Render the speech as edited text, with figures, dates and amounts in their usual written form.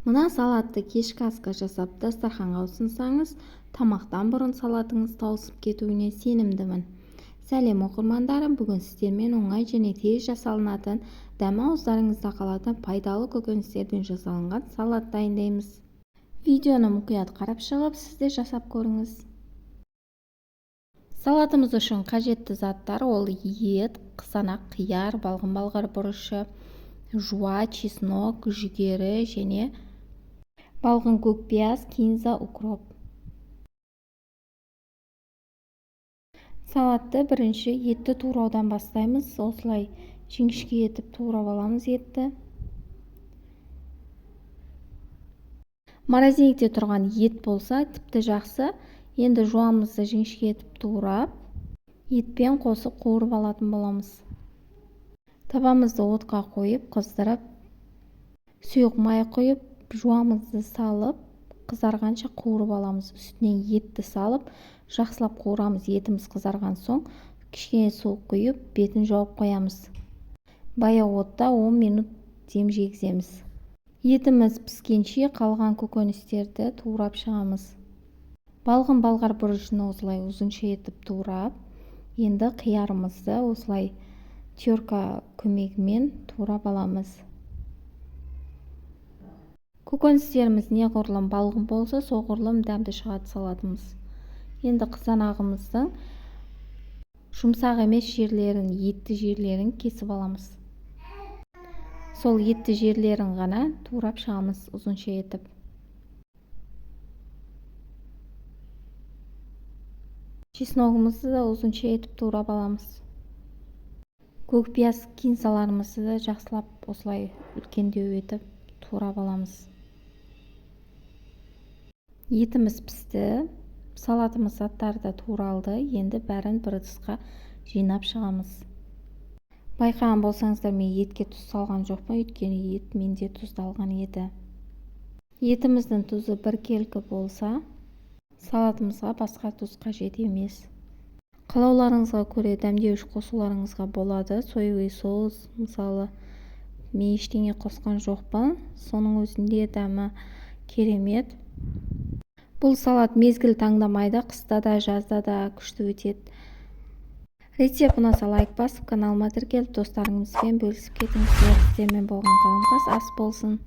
Мына салатты кешкі асқа жасап дастарханға ұсынсаңыз, тамақтан бұрын салатыңыз таусып кетуіне сенімдімін. Сәлем оқырмандарым, бүгін сіздермен оңай және тез жасалынатын, дәмі ауыздарыңызда қалатын пайдалы көкөністерден жасалынған салат дайындаймыз. Видеоны мұқият қарап шығып, сіз де жасап көріңіз. Салатымыз үшін қажетті заттар ол ет, қызанақ, қияр, балғын болғыр бұрышы, жуа, чеснок, жүгері және балғын көкпияз, кинза, укроп. Салатты бірінші етті тураудан бастаймыз. Осылай жіңішке етіп турап аламыз етті. Морозилькте тұрған ет болса тіпті жақсы. Енді жуамызды жіңішке етіп турап, етпен қосып қуырып алатын боламыз. Табамызды отқа қойып, қыздырып, сұйық май құйып, жуамызды салып, қызарғанша қуырып аламыз. Үстінен етті салып, жақсылап қуырамыз. Етіміз қызарған соң, кішкене су құйып, бетін жауып қоямыз. Баяу отта 10 минут дем жегіземіз. Етіміз піскенше қалған көкөністерді турап шығамыз. Балғын болғыр бұрышын осылай ұзынша етіп турап, енді қиярымызды осылай терка көмегімен турап аламыз. Көкөністеріміз неғұрлым балғын болса, соғұрлым дәмді шығады салатымыз. Енді қызанағымыздың жұмсақ емес жерлерін, етті жерлерін кесіп аламыз. Сол етті жерлерін ғана турап шығамыз ұзынша етіп. Чесногымызды да ұзынша етіп турап аламыз. Көкпияз, кинзаларымызды да жақсылап осылай үлкендеу етіп турап аламыз. Етіміз пісті, салатымыз заттары да туралды. Енді бәрін бір ыдысқа жинап шығамыз. Байқаған болсаңыздар, мен етке тұз салған жоқпын, өйткені ет менде тұздалған еді. Етіміздің тұзы 1 келкі болса, салатымызға басқа тұз қажет емес. Қалауларыңызға көре дәмдеуіш қосуларыңызға болады. Соевый соус, мысалы, мен ештеңе қосқан жоқпын. Соның өзінде дәмі керемет. Бұл салат мезгіл таңдамайды, қыста да, жазда да күшті өтеді. Рецепт ұнаса лайк басып, каналыма тіркеліп, достарыңызбен бөлісіп кетіңіздер. Сіздермен болған қаламқас ас болсын.